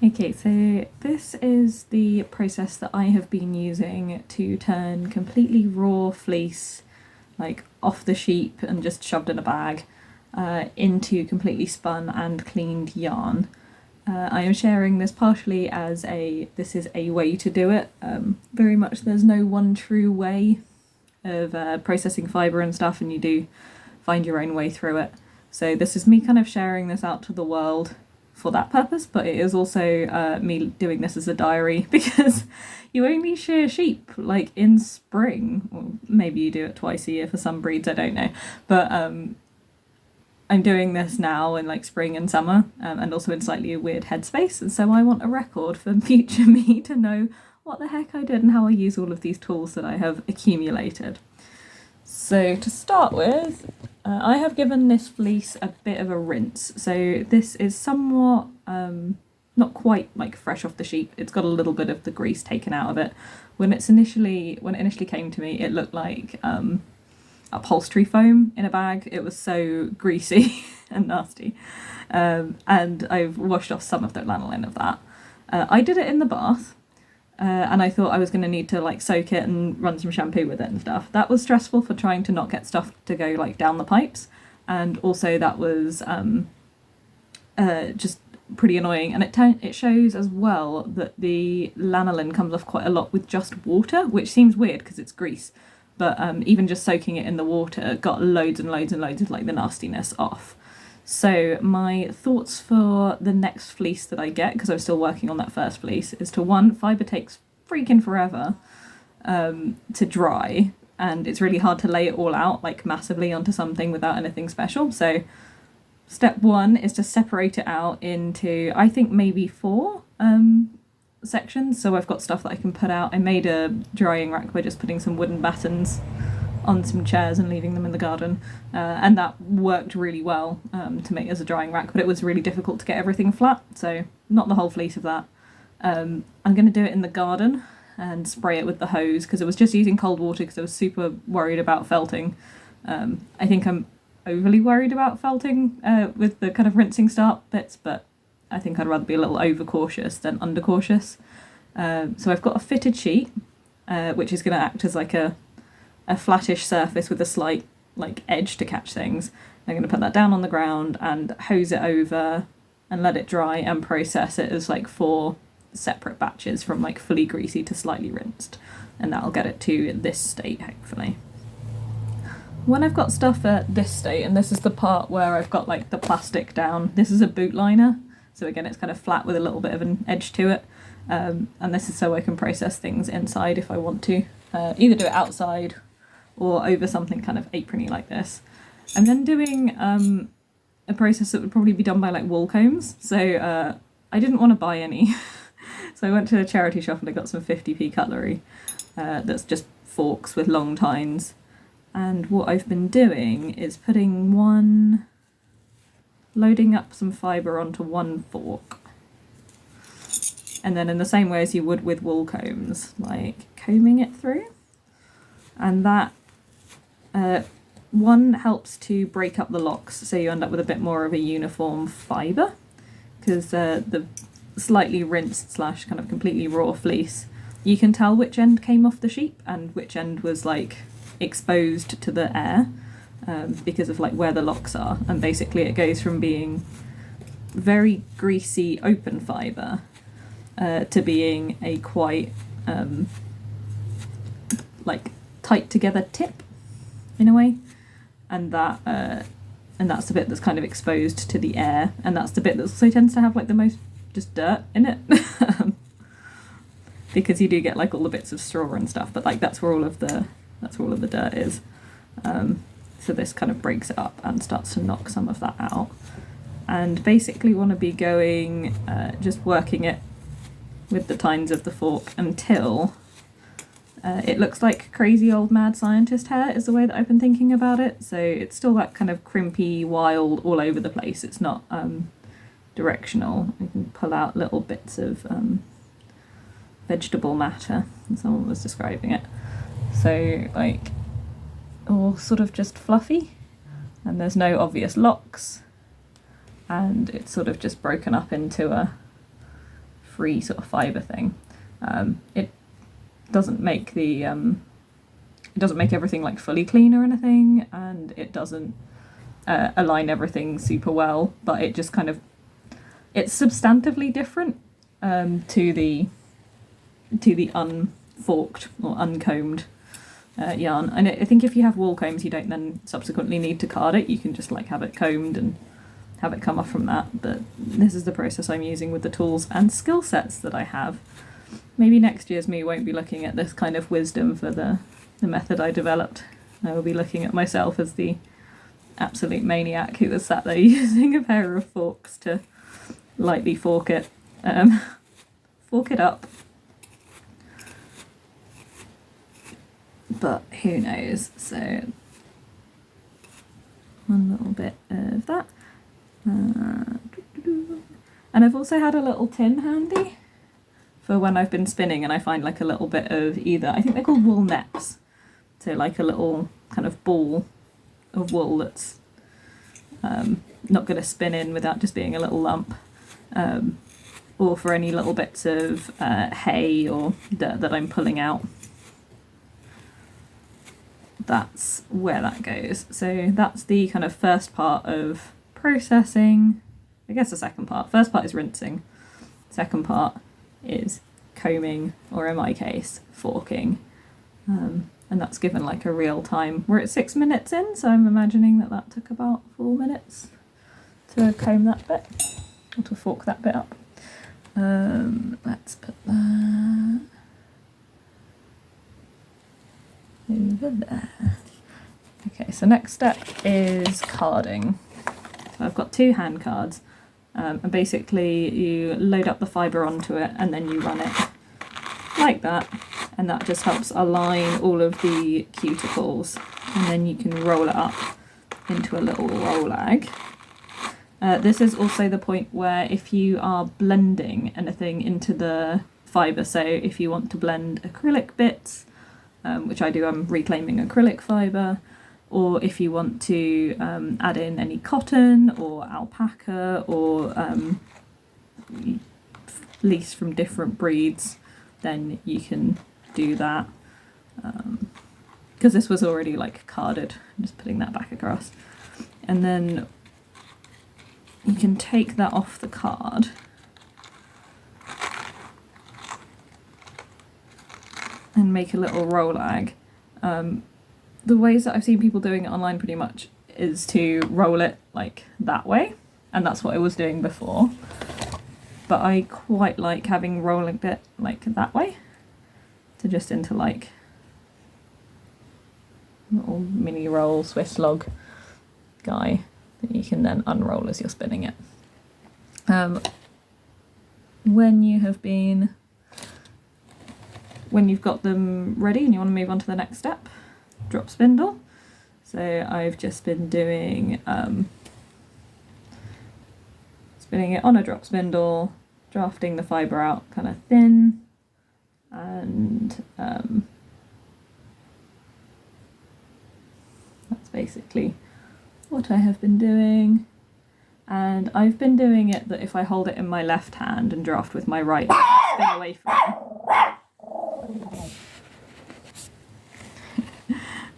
Okay, so this is the process that I have been using to turn completely raw fleece, like off the sheep and just shoved in a bag, into completely spun and cleaned yarn. I am sharing this partially as this is a way to do it. Very much there's no one true way of processing fibre and stuff, and you do find your own way through it. So this is me kind of sharing this out to the world for that purpose, but it is also me doing this as a diary because you only shear sheep like in spring, or maybe you do it twice a year for some breeds, I don't know. But I'm doing this now in like spring and summer, and also in slightly a weird headspace, and so I want a record for future me to know what the heck I did and how I use all of these tools that I have accumulated. So to start with, I have given this fleece a bit of a rinse. So this is somewhat not quite like fresh off the sheep. It's got a little bit of the grease taken out of it. When it initially came to me, it looked like upholstery foam in a bag. It was so greasy and nasty, and I've washed off some of the lanolin of that. I did it in the bath. And I thought I was going to need to like soak it and run some shampoo with it and stuff. That was stressful for trying to not get stuff to go like down the pipes, and also that was just pretty annoying. And it shows as well that the lanolin comes off quite a lot with just water, which seems weird because it's grease. But even just soaking it in the water got loads and loads and loads of like the nastiness off. So my thoughts for the next fleece that I get, because I'm still working on that first fleece, is to one, fibre takes freaking forever to dry, and it's really hard to lay it all out like massively onto something without anything special. So step one is to separate it out into, I think, maybe 4 sections. So I've got stuff that I can put out. I made a drying rack by just putting some wooden battens on some chairs and leaving them in the garden, and that worked really well to make as a drying rack, but it was really difficult to get everything flat, so not the whole fleece of that. I'm going to do it in the garden and spray it with the hose because it was just using cold water because I was super worried about felting. I think I'm overly worried about felting with the kind of rinsing start bits, but I think I'd rather be a little over cautious than under cautious. So I've got a fitted sheet, which is going to act as like a flattish surface with a slight like edge to catch things. I'm going to put that down on the ground and hose it over and let it dry and process it as like 4 separate batches from like fully greasy to slightly rinsed, and that'll get it to this state hopefully. When I've got stuff at this state, and this is the part where I've got like the plastic down, this is a boot liner, so again it's kind of flat with a little bit of an edge to it, and this is so I can process things inside if I want to, either do it outside or over something kind of aprony like this. I'm then doing a process that would probably be done by like wool combs, so I didn't want to buy any. So I went to a charity shop and I got some 50p cutlery that's just forks with long tines, and what I've been doing is loading up some fibre onto one fork, and then in the same way as you would with wool combs, like combing it through, and that one helps to break up the locks, so you end up with a bit more of a uniform fibre, because the slightly rinsed slash kind of completely raw fleece, you can tell which end came off the sheep and which end was like exposed to the air, because of like where the locks are, and basically it goes from being very greasy open fibre to being a quite like tight together tip in a way, and that's the bit that's kind of exposed to the air, and that's the bit that also tends to have like the most just dirt in it because you do get like all the bits of straw and stuff, but like that's where all of the dirt is. So this kind of breaks it up and starts to knock some of that out, and basically want to be going just working it with the tines of the fork until it looks like crazy old mad scientist hair is the way that I've been thinking about it. So it's still that kind of crimpy, wild, all over the place. It's not directional. I can pull out little bits of vegetable matter, as someone was describing it. So like all sort of just fluffy, and there's no obvious locks, and it's sort of just broken up into free sort of fibre thing. It doesn't make everything like fully clean or anything, and it doesn't align everything super well, but it just kind of, it's substantively different to the unforked or uncombed yarn. And I think if you have wool combs, you don't then subsequently need to card it. You can just like have it combed and have it come off from that. But this is the process I'm using with the tools and skill sets that I have. Maybe next year's me won't be looking at this kind of wisdom for the method I developed. I will be looking at myself as the absolute maniac who was sat there using a pair of forks to lightly fork it up. But who knows? So one little bit of that. And I've also had a little tin handy for when I've been spinning and I find like a little bit of either, I think they're called wool neps, so like a little kind of ball of wool that's not going to spin in without just being a little lump, or for any little bits of hay or dirt that I'm pulling out. That's where that goes. So that's the kind of first part of processing. I guess the second part. First part is rinsing. Second part is combing, or in my case, forking. And that's given like a real time. We're at 6 minutes in, so I'm imagining that took about 4 minutes to comb that bit, or to fork that bit up. Let's put that over there. Okay, so next step is carding. So I've got 2 hand cards, and basically you load up the fibre onto it and then you run it like that, and that just helps align all of the cuticles, and then you can roll it up into a little roll lag. This is also the point where if you are blending anything into the fibre, so if you want to blend acrylic bits, which I do, I'm reclaiming acrylic fibre, or if you want to add in any cotton or alpaca or fleece from different breeds, then you can do that. Because this was already like carded, I'm just putting that back across. And then you can take that off the card and make a little roll lag. The ways that I've seen people doing it online pretty much is to roll it like that way, and that's what I was doing before. But I quite like having rolling it like that way, to just into like little mini roll Swiss log guy that you can then unroll as you're spinning it. When you've got them ready and you want to move on to the next step, drop spindle. So I've just been doing spinning it on a drop spindle, drafting the fibre out kind of thin, and that's basically what I have been doing. And I've been doing it that if I hold it in my left hand and draft with my right hand, spin away from it.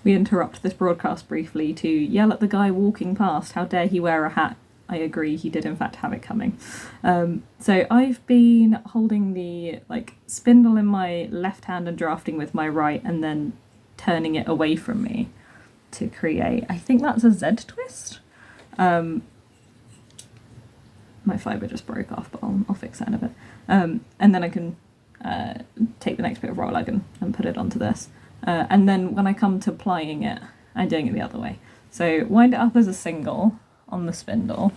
We interrupt this broadcast briefly to yell at the guy walking past, how dare he wear a hat. I agree, he did in fact have it coming. So I've been holding the spindle in my left hand and drafting with my right, and then turning it away from me to create, I think that's a Z twist. My fibre just broke off, but I'll fix that in a bit. And then I can take the next bit of roll lag and put it onto this. And then when I come to plying it, I'm doing it the other way. So wind it up as a single on the spindle,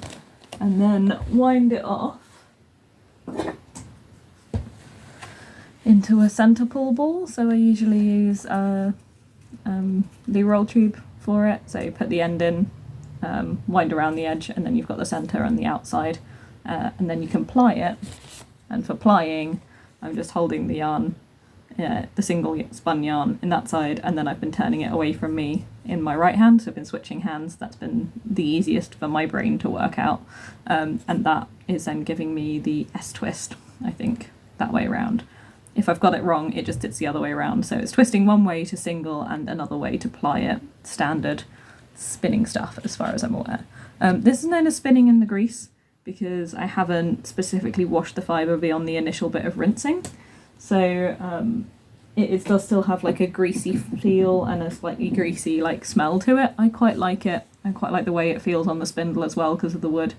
and then wind it off into a centre pull ball. So I usually use the roll tube for it. So you put the end in, wind around the edge, and then you've got the centre and the outside, and then you can ply it. And for plying, I'm just holding the yarn, the single spun yarn in that side, and then I've been turning it away from me in my right hand, so I've been switching hands. That's been the easiest for my brain to work out, and that is then giving me the S twist I think, that way around. If I've got it wrong, it just it's the other way around. So it's twisting one way to single and another way to ply it. Standard spinning stuff, as far as I'm aware. This is known as spinning in the grease because I haven't specifically washed the fibre beyond the initial bit of rinsing. So it does still have like a greasy feel and a slightly greasy like smell to it. I quite like it. I quite like the way it feels on the spindle as well because of the wood.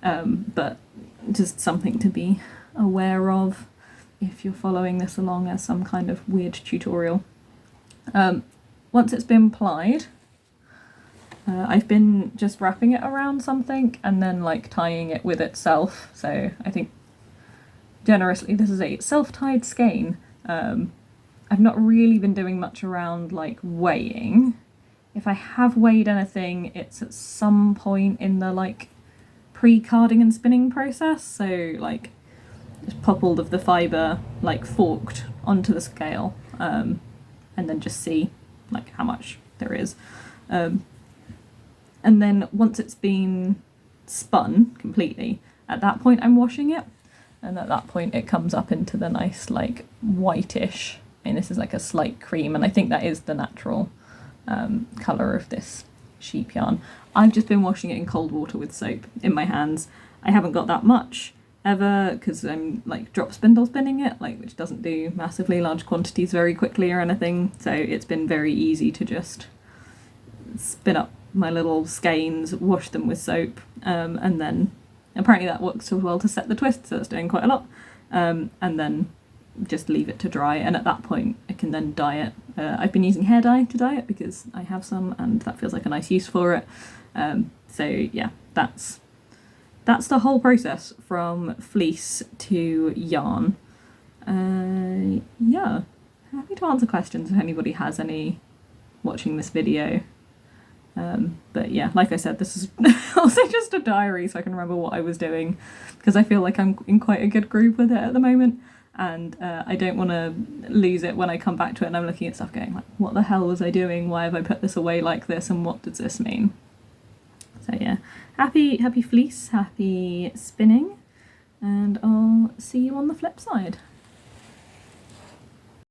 But just something to be aware of if you're following this along as some kind of weird tutorial. Once it's been plied, I've been just wrapping it around something and then like tying it with itself. So I think generously this is a self-tied skein. I've not really been doing much around like weighing. If I have weighed anything, it's at some point in the like pre-carding and spinning process. So like just pop all of the fibre like forked onto the scale and then just see like how much there is. And then once it's been spun completely, at that point I'm washing it, and at that point it comes up into the nice like whitish, I mean this is like a slight cream, and I think that is the natural colour of this sheep yarn. I've just been washing it in cold water with soap in my hands. I haven't got that much ever because I'm like drop spindle spinning it, like which doesn't do massively large quantities very quickly or anything, so it's been very easy to just spin up my little skeins, wash them with soap, and then apparently that works as well to set the twist, so it's doing quite a lot, and then just leave it to dry, and at that point I can then dye it. I've been using hair dye to dye it because I have some and that feels like a nice use for it. So yeah, that's the whole process from fleece to yarn. Yeah, happy to answer questions if anybody has any watching this video. But yeah, like I said, this is also just a diary so I can remember what I was doing, because I feel like I'm in quite a good groove with it at the moment, and I don't want to lose it when I come back to it and I'm looking at stuff going like, what the hell was I doing? Why have I put this away like this, and what does this mean? So yeah, happy fleece, happy spinning, and I'll see you on the flip side.